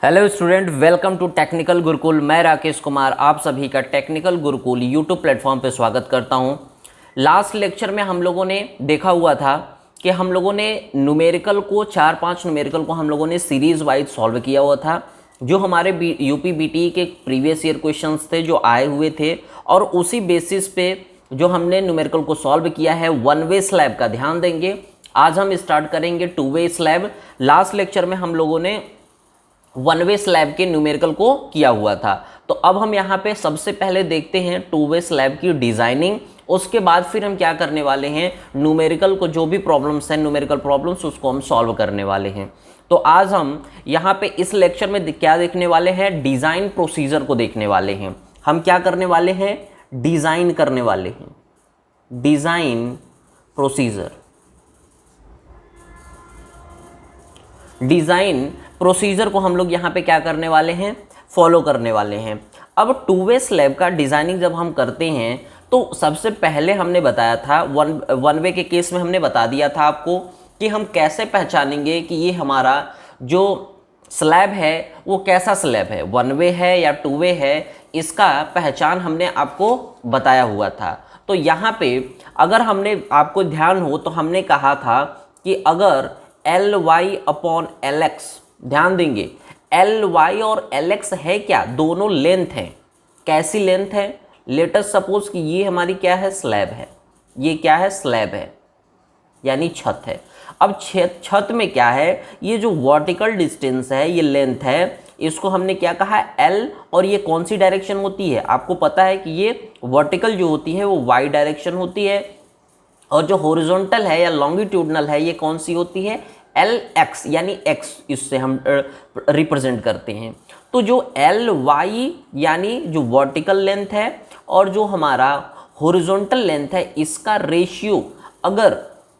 Hello student, welcome to technical Gurukul. मैं राकेश कुमार आप सभी का टेक्निकल गुरुकुल यूट्यूब प्लेटफॉर्म पे स्वागत करता हूं। लास्ट लेक्चर में हम लोगों ने देखा हुआ था कि हम लोगों ने न्यूमेरिकल को 4-5 न्यूमेरिकल को हम लोगों ने सीरीज़ वाइज सॉल्व किया हुआ था, जो हमारे यूपी बीटी के प्रीवियस ईयर क्वेश्चंस थे जो आए हुए थे, और उसी बेसिस पे जो हमने न्यूमेरिकल को सॉल्व किया है वन वे स्लैब का ध्यान देंगे। आज हम स्टार्ट करेंगे two way slab. Last lecture में हम लोगों ने वन वे स्लैब के न्यूमेरिकल को किया हुआ था, तो अब हम यहाँ पे सबसे पहले देखते हैं टू वे स्लैब की डिजाइनिंग। उसके बाद फिर हम क्या करने वाले हैं, न्यूमेरिकल को जो भी प्रॉब्लम्स हैं न्यूमेरिकल प्रॉब्लम्स उसको हम सॉल्व करने वाले हैं। तो आज हम यहाँ पे इस लेक्चर में क्या देखने वाले हैं, डिजाइन प्रोसीजर को देखने वाले हैं। हम क्या करने वाले हैं, डिजाइन करने वाले हैं, डिजाइन प्रोसीजर। डिजाइन प्रोसीजर को हम लोग यहाँ पे क्या करने वाले हैं, फॉलो करने वाले हैं। अब टू वे स्लैब का डिजाइनिंग जब हम करते हैं तो सबसे पहले हमने बताया था वन वे के केस में हमने बता दिया था आपको कि हम कैसे पहचानेंगे कि ये हमारा जो स्लैब है वो कैसा स्लैब है, वन वे है या टू वे है, इसका पहचान हमने आपको बताया हुआ था। तो यहाँ पे अगर हमने आपको ध्यान हो तो हमने कहा था कि अगर Ly/Lx, ध्यान देंगे Ly और Lx है क्या, दोनों लेंथ हैं। कैसी लेंथ है, लेट अस सपोज कि ये हमारी क्या है, स्लैब है, ये क्या है, स्लैब है यानी छत है। अब छत में क्या है, ये जो वर्टिकल डिस्टेंस है ये लेंथ है, इसको हमने क्या कहा, L, और ये कौन सी डायरेक्शन होती है, आपको पता है कि ये वर्टिकल जो होती है वो y डायरेक्शन होती है, और जो हॉरिजॉन्टल है या लॉन्गिट्यूडनल है ये कौन सी होती है, Lx यानी x, इससे हम रिप्रेजेंट करते हैं। तो जो Ly यानी जो वर्टिकल लेंथ है और जो हमारा हॉरिजॉन्टल लेंथ है, इसका रेशियो अगर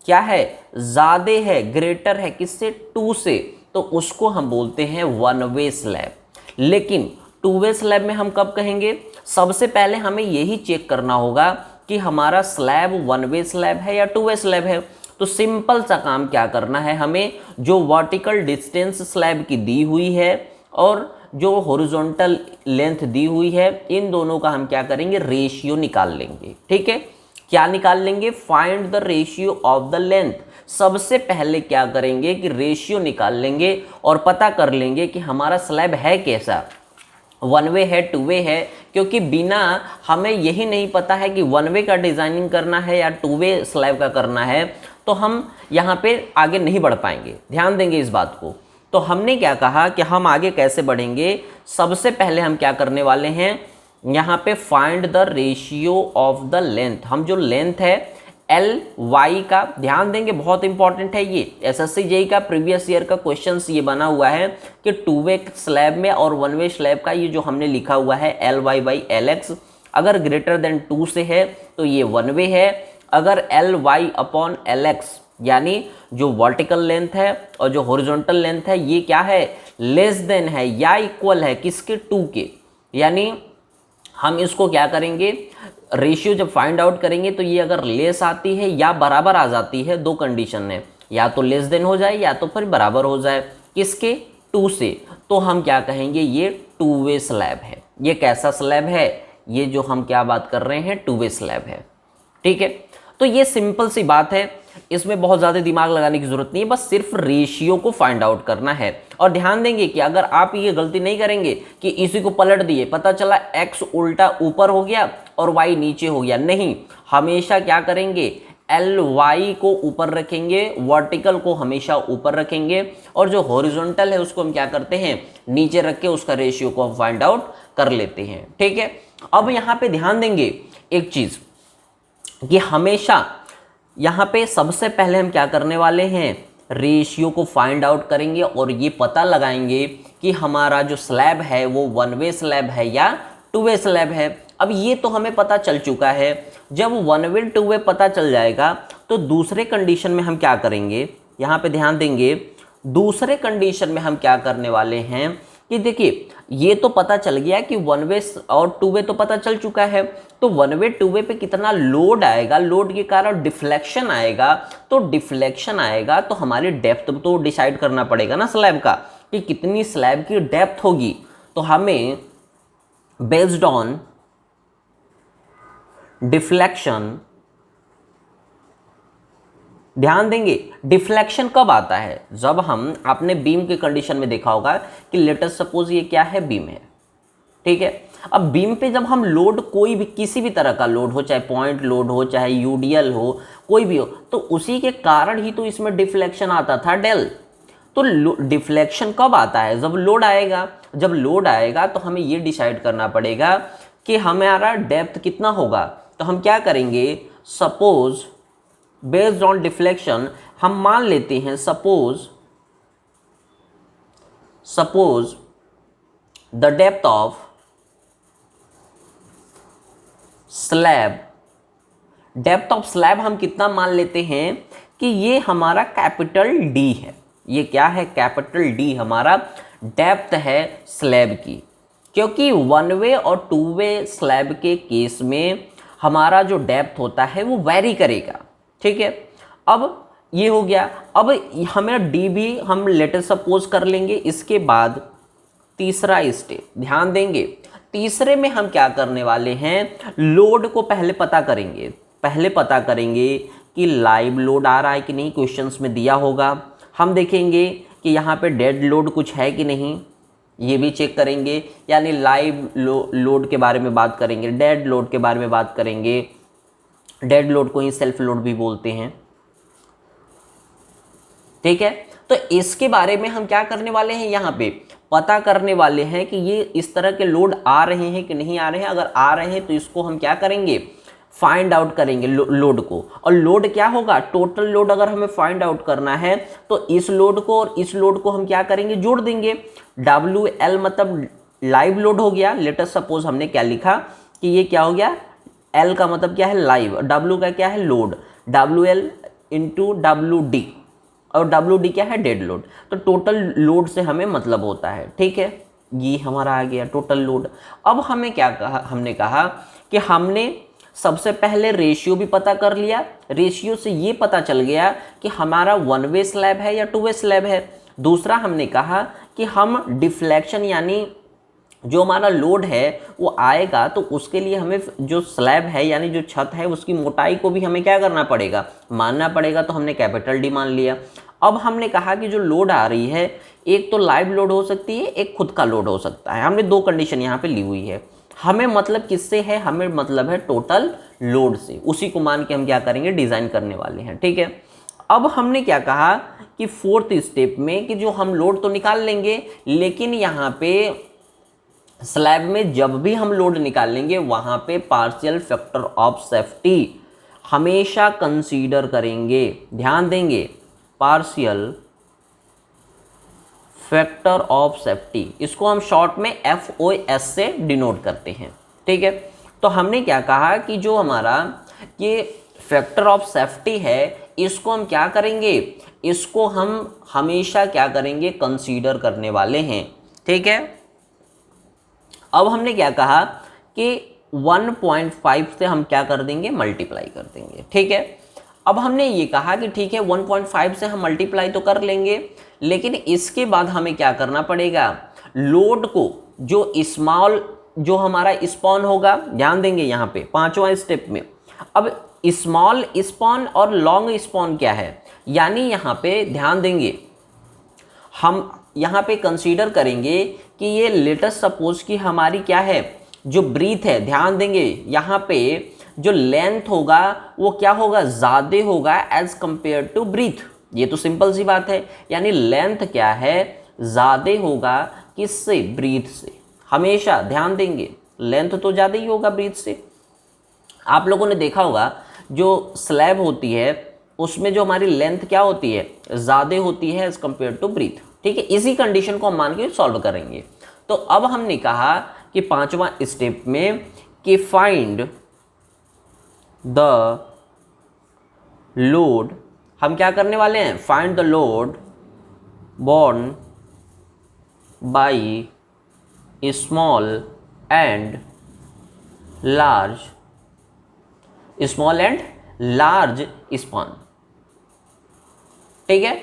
क्या है, ज़्यादा है, ग्रेटर है किससे, 2 से, तो उसको हम बोलते हैं वन वे स्लैब। लेकिन टू वे स्लैब में हम कब कहेंगे, सबसे पहले हमें यही चेक करना होगा कि हमारा स्लैब वन वे स्लैब है या टू वे स्लैब है। तो सिंपल सा काम क्या करना है, हमें जो वर्टिकल डिस्टेंस स्लैब की दी हुई है और जो हॉरिजॉन्टल लेंथ दी हुई है, इन दोनों का हम क्या करेंगे, रेशियो निकाल लेंगे। ठीक है, क्या निकाल लेंगे, find the ratio of the length. सबसे पहले क्या करेंगे कि रेशियो निकाल लेंगे और पता कर लेंगे कि हमारा स्लैब है कैसा, वन वे है टू वे है, क्योंकि बिना हमें यही नहीं पता है कि वन वे का डिज़ाइनिंग करना है या टू वे स्लैब का करना है, तो हम यहाँ पे आगे नहीं बढ़ पाएंगे। ध्यान देंगे इस बात को। तो हमने क्या कहा कि हम आगे कैसे बढ़ेंगे, सबसे पहले हम क्या करने वाले हैं, यहाँ पे find the ratio of the length. हम जो लेंथ है Ly का, ध्यान देंगे बहुत इंपॉर्टेंट है ये, SSC JEE का प्रीवियस ईयर का क्वेश्चन ये बना हुआ है कि टू वे स्लैब में और वन वे स्लैब का ये जो हमने लिखा हुआ है Ly/Lx, अगर ग्रेटर देन 2 से है तो ये वन वे है। अगर Ly/Lx यानी जो वर्टिकल लेंथ है और जो हॉरिजॉन्टल लेंथ है ये क्या है, लेस देन है या इक्वल है किसके, 2 के, यानी हम इसको क्या करेंगे, रेशियो जब फाइंड आउट करेंगे तो ये अगर लेस आती है या बराबर आ जाती है, दो कंडीशन है, या तो लेस देन हो जाए या तो फिर बराबर हो जाए किसके, 2 से, तो हम क्या कहेंगे, ये टू वे स्लैब है। ये कैसा स्लैब है, ये जो हम क्या बात कर रहे हैं, टू वे स्लैब है। ठीक है, तो ये सिंपल सी बात है, इसमें बहुत ज़्यादा दिमाग लगाने की जरूरत नहीं है, बस सिर्फ रेशियो को फाइंड आउट करना है। और ध्यान देंगे कि अगर आप ये गलती नहीं करेंगे कि इसी को पलट दिए, पता चला x उल्टा ऊपर हो गया और y नीचे हो गया, नहीं, हमेशा क्या करेंगे, Ly को ऊपर रखेंगे, वर्टिकल को हमेशा ऊपर रखेंगे, और जो हॉरिजॉन्टल है उसको हम क्या करते हैं, नीचे रख के उसका रेशियो को हम फाइंड आउट कर लेते हैं। ठीक है, अब यहाँ पे ध्यान देंगे एक चीज़ कि हमेशा यहाँ पे सबसे पहले हम क्या करने वाले हैं, रेशियो को फाइंड आउट करेंगे और ये पता लगाएंगे कि हमारा जो स्लैब है वो वन वे स्लैब है या टू वे स्लैब है। अब ये तो हमें पता चल चुका है, जब वन वे टू वे पता चल जाएगा तो दूसरे कंडीशन में हम क्या करेंगे, यहाँ पे ध्यान देंगे, दूसरे कंडीशन में हम क्या करने वाले हैं कि देखिए ये तो पता चल गया कि वन वे और टू वे तो पता चल चुका है, तो वन वे टू वे पे कितना लोड आएगा, लोड के कारण डिफ्लेक्शन आएगा, तो डिफ्लेक्शन आएगा तो हमारी डेप्थ तो डिसाइड करना पड़ेगा ना स्लैब का। कि कितनी स्लैब की डेप्थ होगी, तो हमें बेस्ड ऑन डिफ्लेक्शन, ध्यान देंगे डिफ्लेक्शन कब आता है, जब हम आपने बीम के कंडीशन में देखा होगा कि लेट अस सपोज ये क्या है, बीम है, ठीक है। अब बीम पे जब हम लोड, कोई भी किसी भी तरह का लोड हो, चाहे पॉइंट लोड हो, चाहे यूडीएल हो, कोई भी हो, तो उसी के कारण ही तो इसमें डिफ्लेक्शन आता था, डेल। तो डिफ्लेक्शन कब आता है, जब लोड आएगा। जब लोड आएगा तो हमें ये डिसाइड करना पड़ेगा कि हमारा डेप्थ कितना होगा। तो हम क्या करेंगे, सपोज बेस्ड ऑन डिफ्लेक्शन हम मान लेते हैं, suppose the depth of slab, depth of slab हम कितना मान लेते हैं कि ये हमारा कैपिटल डी है। ये क्या है, कैपिटल डी हमारा डेप्थ है स्लैब की, क्योंकि वन वे और टू वे स्लैब के केस में हमारा जो डेप्थ होता है वो वैरी करेगा, ठीक है। अब ये हो गया। अब हमें डी भी हम लेटर सपोज कर लेंगे। इसके बाद तीसरा स्टेप, ध्यान देंगे, तीसरे में हम क्या करने वाले हैं, लोड को पहले पता करेंगे। पहले पता करेंगे कि लाइव लोड आ रहा है कि नहीं, क्वेश्चंस में दिया होगा। हम देखेंगे कि यहाँ पे डेड लोड कुछ है कि नहीं, ये भी चेक करेंगे, यानी लाइव लोड के बारे में बात करेंगे, डेड लोड के बारे में बात करेंगे। डेड लोड को ही सेल्फ लोड भी बोलते हैं, ठीक है। तो इसके बारे में हम क्या करने वाले हैं, यहाँ पे पता करने वाले हैं कि ये इस तरह के लोड आ रहे हैं कि नहीं आ रहे हैं। अगर आ रहे हैं तो इसको हम क्या करेंगे, फाइंड आउट करेंगे लोड को। और लोड क्या होगा, टोटल लोड अगर हमें फाइंड आउट करना है तो इस लोड को और इस लोड को हम क्या करेंगे, जोड़ देंगे। WL मतलब लाइव लोड हो गया। लेट अस सपोज हमने क्या लिखा कि ये क्या हो गया, L का मतलब क्या है, लाइव, W का क्या है, लोड, WL इंटू WD, और WD क्या है, डेड लोड। तो टोटल लोड से हमें मतलब होता है, ठीक है। ये हमारा आ गया टोटल लोड। अब हमें क्या कहा, हमने कहा कि हमने सबसे पहले रेशियो भी पता कर लिया। रेशियो से ये पता चल गया कि हमारा वन वे स्लैब है या टू वे स्लैब है। दूसरा हमने कहा कि हम डिफ्लेक्शन यानी जो हमारा लोड है वो आएगा तो उसके लिए हमें जो स्लैब है यानी जो छत है उसकी मोटाई को भी हमें क्या करना पड़ेगा, मानना पड़ेगा। तो हमने कैपिटल डी मान लिया। अब हमने कहा कि जो लोड आ रही है, एक तो लाइव लोड हो सकती है, एक खुद का लोड हो सकता है। हमने दो कंडीशन यहाँ पे ली हुई है। हमें मतलब किससे है, हमें मतलब है टोटल लोड से। उसी को मान के हम क्या करेंगे, डिज़ाइन करने वाले हैं, ठीक है। अब हमने क्या कहा कि फोर्थ स्टेप में कि जो हम लोड तो निकाल लेंगे, लेकिन यहाँ पे स्लैब में जब भी हम लोड निकालेंगे वहाँ पे पार्शियल फैक्टर ऑफ सेफ्टी हमेशा कंसीडर करेंगे। ध्यान देंगे, पार्शियल फैक्टर ऑफ सेफ्टी, इसको हम शॉर्ट में FOS से डिनोट करते हैं, ठीक है। तो हमने क्या कहा कि जो हमारा ये फैक्टर ऑफ सेफ्टी है, इसको हम क्या करेंगे, इसको हम हमेशा क्या करेंगे, कंसीडर करने वाले हैं, ठीक है। अब हमने क्या कहा कि 1.5 से हम क्या कर देंगे, मल्टीप्लाई कर देंगे, ठीक है। अब हमने ये कहा कि ठीक है 1.5 से हम मल्टीप्लाई तो कर लेंगे, लेकिन इसके बाद हमें क्या करना पड़ेगा, लोड को जो स्मॉल जो हमारा स्पॉन होगा, ध्यान देंगे यहाँ पे पांचवा स्टेप में। अब स्मॉल स्पॉन और लॉन्ग स्पॉन क्या है, यानी यहाँ पे ध्यान देंगे, हम यहाँ पे कंसीडर करेंगे कि ये लेटेस्ट सपोज कि हमारी क्या है, जो ब्रीथ है, ध्यान देंगे यहाँ पे जो लेंथ होगा वो क्या होगा, ज़्यादा होगा एज कंपेयर टू ब्रीथ। ये तो सिंपल सी बात है, यानी लेंथ क्या है, ज़्यादा होगा किससे, ब्रीथ से। हमेशा ध्यान देंगे लेंथ तो ज़्यादा ही होगा ब्रीथ से। आप लोगों ने देखा होगा जो स्लैब होती है उसमें जो हमारी लेंथ क्या होती है, ज़्यादा होती है एज कंपेयर टू ब्रीथ, ठीक है। इसी कंडीशन को हम मान के सॉल्व करेंगे। तो अब हमने कहा कि पांचवा स्टेप में कि फाइंड द लोड, हम क्या करने वाले हैं, find the load born by small and large, small and large spawn, ठीक है।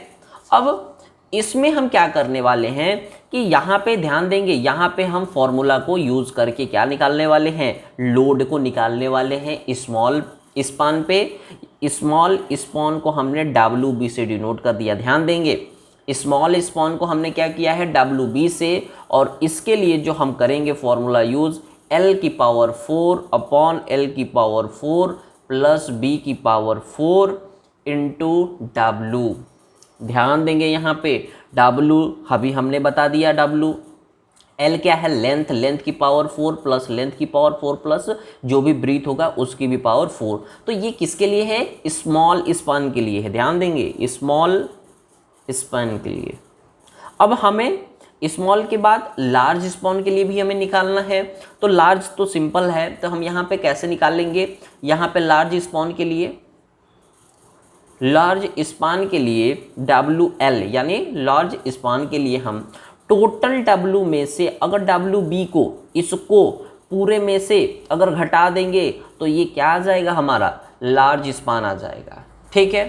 अब इसमें हम क्या करने वाले हैं कि यहाँ पे ध्यान देंगे, यहाँ पे हम फॉर्मूला को यूज़ करके क्या निकालने वाले हैं, लोड को निकालने वाले हैं स्मॉल स्पान पे। स्मॉल स्पान को हमने WB से डिनोट कर दिया। ध्यान देंगे स्मॉल स्पान को हमने क्या किया है WB से, और इसके लिए जो हम करेंगे formula use L⁴ upon L⁴ plus B⁴ into W। ध्यान देंगे यहाँ पे W अभी हमने बता दिया, W L क्या है, लेंथ, लेंथ⁴ प्लस लेंथ⁴ प्लस जो भी ब्रीथ होगा उसकी भी पावर 4। तो ये किसके लिए है, स्मॉल स्पान के लिए है। ध्यान देंगे स्मॉल स्पान के लिए। अब हमें स्मॉल के बाद लार्ज स्पान के लिए भी हमें निकालना है। तो लार्ज तो सिंपल है, तो हम यहाँ पे कैसे निकाल लेंगे, यहाँ पे लार्ज स्पान के लिए, लार्ज स्पान के लिए WL यानी लार्ज स्पान के लिए हम टोटल W में से अगर WB को, इसको पूरे में से अगर घटा देंगे तो ये क्या आ जाएगा, हमारा लार्ज स्पान आ जाएगा। ठीक है,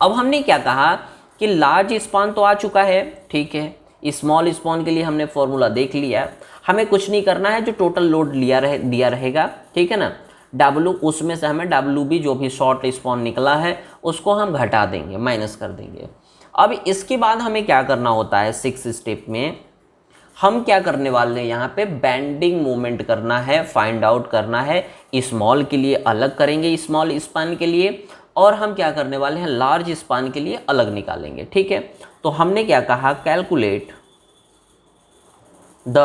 अब हमने क्या कहा कि लार्ज स्पान तो आ चुका है, ठीक है, स्मॉल स्पान के लिए हमने फॉर्मूला देख लिया। हमें कुछ नहीं करना है, जो टोटल लोड दिया रहेगा, ठीक है ना, W उसमें से हमें WB जो भी शॉर्ट स्पान निकला है उसको हम घटा देंगे, माइनस कर देंगे। अब इसके बाद हमें क्या करना होता है, 6 स्टेप में हम क्या करने वाले हैं, यहाँ पे बेंडिंग मोमेंट करना है, फाइंड आउट करना है। स्मॉल के लिए अलग करेंगे, स्मॉल स्पान के लिए, और हम क्या करने वाले हैं, लार्ज स्पान के लिए अलग निकालेंगे। ठीक है, तो हमने क्या कहा, calculate the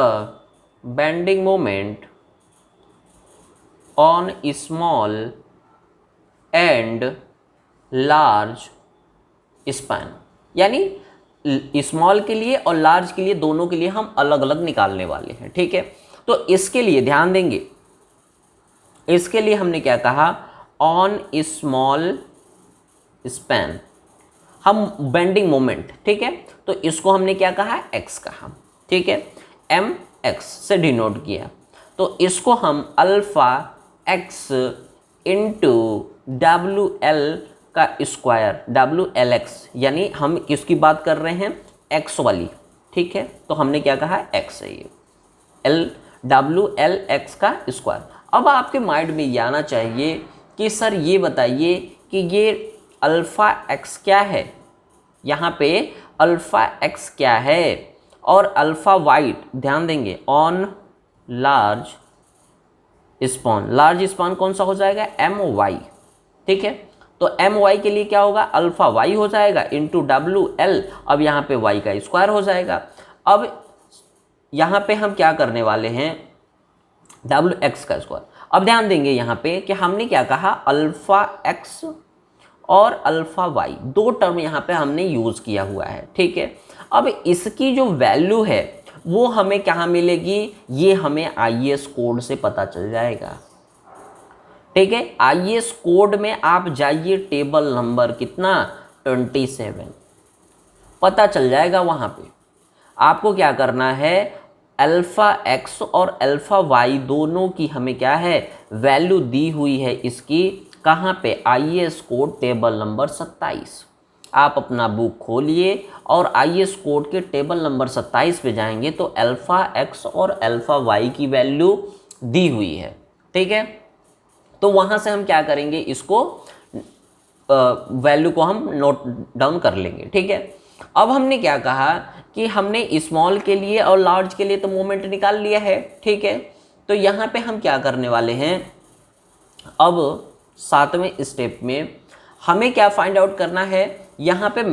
bending moment on small and large span, यानी स्मॉल के लिए और लार्ज के लिए, दोनों के लिए हम अलग अलग निकालने वाले हैं। ठीक है, तो इसके लिए ध्यान देंगे, इसके लिए हमने क्या कहा, ऑन स्मॉल स्पैन हम बेंडिंग मोमेंट, ठीक है, तो इसको हमने क्या कहा, x कहा। ठीक है, mx से डिनोट किया, तो इसको हम अल्फा x इंटू WL का स्क्वायर, WLX, यानी हम किसकी बात कर रहे हैं, x वाली। ठीक है, तो हमने क्या कहा, x है ये, WLX का स्क्वायर। अब आपके माइंड में ये आना चाहिए कि सर ये बताइए कि ये अल्फ़ा x क्या है, यहाँ पे अल्फ़ा x क्या है, और अल्फ़ा y, ध्यान देंगे, on large span, large span कौन सा हो जाएगा, my। ठीक है, तो my के लिए क्या होगा, अल्फ़ा y हो जाएगा इंटू WL, अब यहाँ पे y का स्क्वायर हो जाएगा। अब यहाँ पे हम क्या करने वाले हैं, WX का स्क्वायर। अब ध्यान देंगे यहाँ पे कि हमने क्या कहा, अल्फ़ा x और अल्फ़ा y, दो टर्म यहाँ पे हमने यूज़ किया हुआ है। ठीक है, अब इसकी जो वैल्यू है वो हमें कहाँ मिलेगी, ये हमें IAS कोड से पता चल जाएगा। ठीक है, IAS कोड में आप जाइए, टेबल नंबर कितना, 27, पता चल जाएगा। वहाँ पे आपको क्या करना है, अल्फ़ा x और अल्फ़ा y दोनों की हमें क्या है, वैल्यू दी हुई है इसकी, कहाँ पे, IAS कोड टेबल नंबर 27। आप अपना बुक खोलिए और IAS कोड के टेबल नंबर 27 पे जाएंगे तो अल्फ़ा x और अल्फ़ा y की वैल्यू दी हुई है। ठीक है, तो वहाँ से हम क्या करेंगे, इसको वैल्यू को हम नोट डाउन कर लेंगे। ठीक है, अब हमने क्या कहा कि हमने स्मॉल के लिए और लार्ज के लिए तो मोमेंट निकाल लिया है। ठीक है, तो यहाँ पे हम क्या करने वाले हैं, अब 7वें स्टेप में हमें क्या फाइंड आउट करना है, यहाँ पे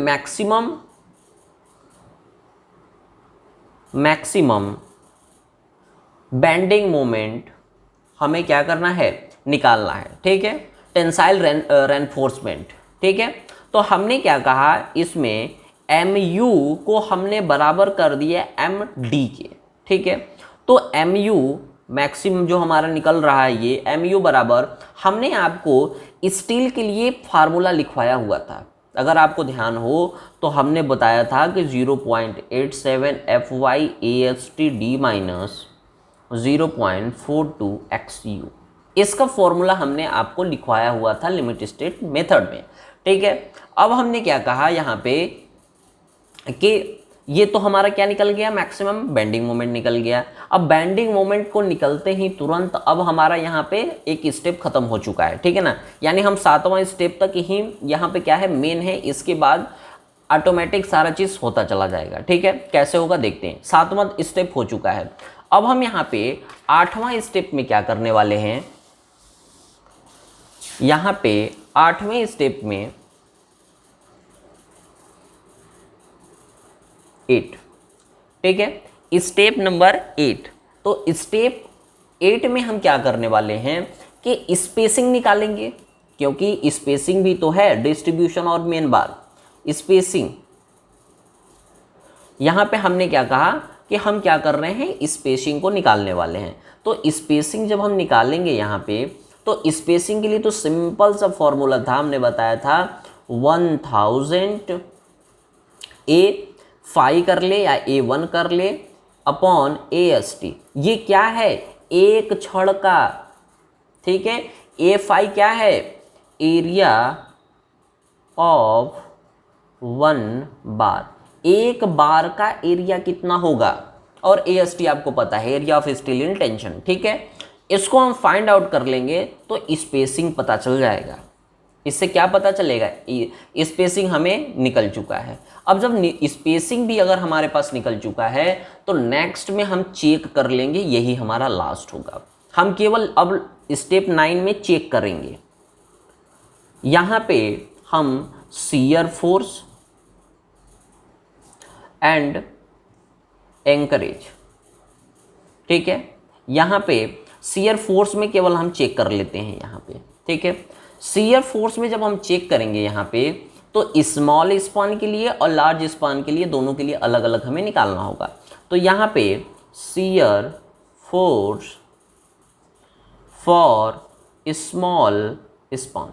मैक्सिमम बेंडिंग मोमेंट हमें क्या करना है, निकालना है। ठीक है, टेंसाइल रेनफोर्समेंट। ठीक है, तो हमने क्या कहा, इसमें MU को हमने बराबर कर दिया MD के। ठीक है, तो MU मैक्सिमम जो हमारा निकल रहा है, ये MU बराबर, हमने आपको स्टील के लिए फार्मूला लिखवाया हुआ था, अगर आपको ध्यान हो तो हमने बताया था कि 0.87 FyASTD माइनस 0.42 XU, इसका फॉर्मूला हमने आपको लिखवाया हुआ था लिमिट स्टेट मेथड में। ठीक है, अब हमने क्या कहा, यहाँ पे कि ये तो हमारा क्या निकल गया, मैक्सिमम बेंडिंग मोमेंट निकल गया। अब बेंडिंग मोमेंट को निकलते ही तुरंत अब हमारा यहाँ पे एक स्टेप खत्म हो चुका है, ठीक है ना, यानी हम 7वां स्टेप तक ही यहाँ पे क्या है, मेन है, इसके बाद ऑटोमेटिक सारा चीज़ होता चला जाएगा। ठीक है, कैसे होगा देखते हैं। 7वां स्टेप हो चुका है। अब हम यहाँ पे 8वां स्टेप में क्या करने वाले हैं, यहाँ पे 8वें स्टेप में 8, ठीक है, स्टेप नंबर 8। तो स्टेप 8 में हम क्या करने वाले हैं कि स्पेसिंग निकालेंगे, क्योंकि स्पेसिंग भी तो है, डिस्ट्रीब्यूशन और मेन बार स्पेसिंग। यहाँ पे हमने क्या कहा कि हम क्या कर रहे हैं, स्पेसिंग को निकालने वाले हैं। तो स्पेसिंग जब हम निकालेंगे यहाँ पे, तो स्पेसिंग के लिए तो सिंपल सा फॉर्मूला था, हमने बताया था 1000 A5 कर ले या A1 कर ले अपॉन AST। ये क्या है, एक छड़ का, ठीक है। A5 क्या है, एरिया ऑफ 1 बार, एक बार का एरिया कितना होगा, और AST आपको पता है, area of steel in tension, ठीक है। इसको हम फाइंड आउट कर लेंगे तो स्पेसिंग पता चल जाएगा। इससे क्या पता चलेगा, स्पेसिंग हमें निकल चुका है। अब जब स्पेसिंग भी अगर हमारे पास निकल चुका है, तो नेक्स्ट में हम चेक कर लेंगे, यही हमारा लास्ट होगा। हम केवल अब स्टेप 9 में चेक करेंगे। यहाँ पे हम शियर फोर्स एंड एंकरेज, ठीक है, यहाँ पे शियर फोर्स में केवल हम चेक कर लेते हैं यहाँ पे, ठीक है। शियर फोर्स में जब हम चेक करेंगे यहाँ पे, तो स्मॉल स्पान के लिए और लार्ज स्पान के लिए, दोनों के लिए अलग अलग हमें निकालना होगा। तो यहाँ पे shear force for small span,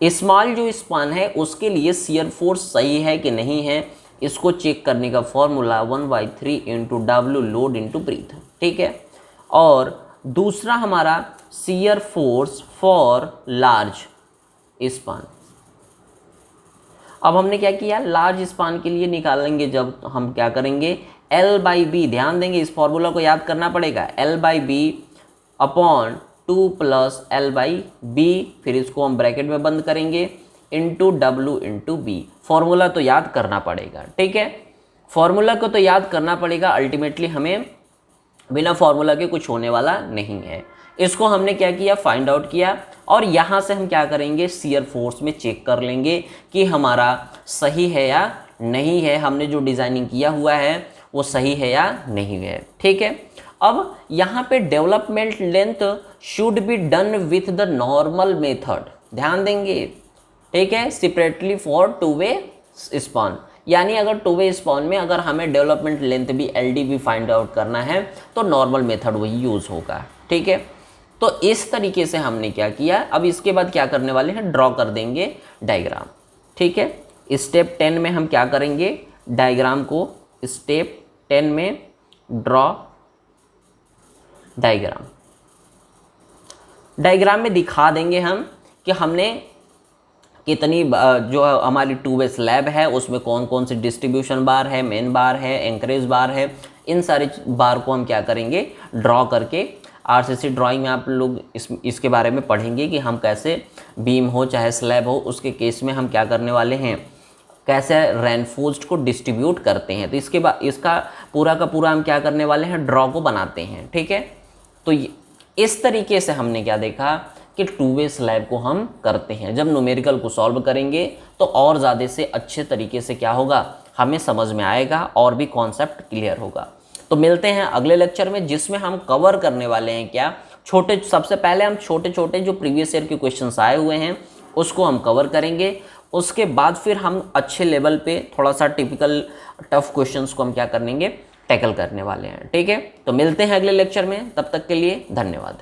small जो स्पान है उसके लिए शियर फोर्स सही है कि नहीं है, इसको चेक करने का formula 1/3 into W load into breadth, ठीक है। और दूसरा हमारा shear force for large span. अब हमने क्या किया, लार्ज स्पान के लिए निकालेंगे जब हम क्या करेंगे, L/B, ध्यान देंगे इस फॉर्मूला को याद करना पड़ेगा, L/B अपॉन 2 + L/B, फिर इसको हम ब्रैकेट में बंद करेंगे, into W into B। Formula तो याद करना पड़ेगा, ठीक है, फॉर्मूला को तो याद करना पड़ेगा। अल्टीमेटली हमें बिना फॉर्मूला के कुछ होने वाला नहीं है। इसको हमने क्या किया, फाइंड आउट किया, और यहाँ से हम क्या करेंगे, शियर फोर्स में चेक कर लेंगे कि हमारा सही है या नहीं है, हमने जो डिज़ाइनिंग किया हुआ है वो सही है या नहीं है, ठीक है। अब यहाँ पे development length should be done with the normal method, ध्यान देंगे, ठीक है, सेपरेटली फॉर 2 वे स्पान। यानी अगर 2 वे स्पान में अगर हमें डेवलपमेंट लेंथ भी LD भी फाइंड आउट करना है, तो नॉर्मल मेथड वही यूज़ होगा, ठीक है। तो इस तरीके से हमने क्या किया। अब इसके बाद क्या करने वाले हैं, ड्रॉ कर देंगे डायग्राम, ठीक है। स्टेप 10 में हम क्या करेंगे, डायग्राम को स्टेप 10 में ड्रॉ डायग्राम, डायग्राम में दिखा देंगे हम कि हमने कितनी जो हमारी 2 वे स्लैब है उसमें कौन कौन सी डिस्ट्रीब्यूशन बार है, मेन बार है, एंकरेज बार है, इन सारे बार को हम क्या करेंगे, ड्रॉ करके। RCC ड्राइंग में आप लोग इसके बारे में पढ़ेंगे कि हम कैसे बीम हो चाहे स्लैब हो, उसके केस में हम क्या करने वाले हैं, कैसे रेनफोर्स्ड को डिस्ट्रीब्यूट करते हैं। तो इसके बाद इसका पूरा का पूरा हम क्या करने वाले हैं, ड्रॉ को बनाते हैं, ठीक है। तो इस तरीके से हमने क्या देखा कि 2 वे स्लैब को हम करते हैं। जब न्यूमेरिकल को सॉल्व करेंगे तो और ज़्यादा से अच्छे तरीके से क्या होगा, हमें समझ में आएगा और भी कॉन्सेप्ट क्लियर होगा। तो मिलते हैं अगले लेक्चर में, जिसमें हम कवर करने वाले हैं क्या, सबसे पहले हम छोटे छोटे जो प्रीवियस ईयर के क्वेश्चंस आए हुए हैं उसको हम कवर करेंगे। उसके बाद फिर हम अच्छे लेवल पे थोड़ा सा टिपिकल टफ क्वेश्चंस को हम क्या करेंगे, टैकल करने वाले हैं, ठीक है। तो मिलते हैं अगले लेक्चर में, तब तक के लिए धन्यवाद।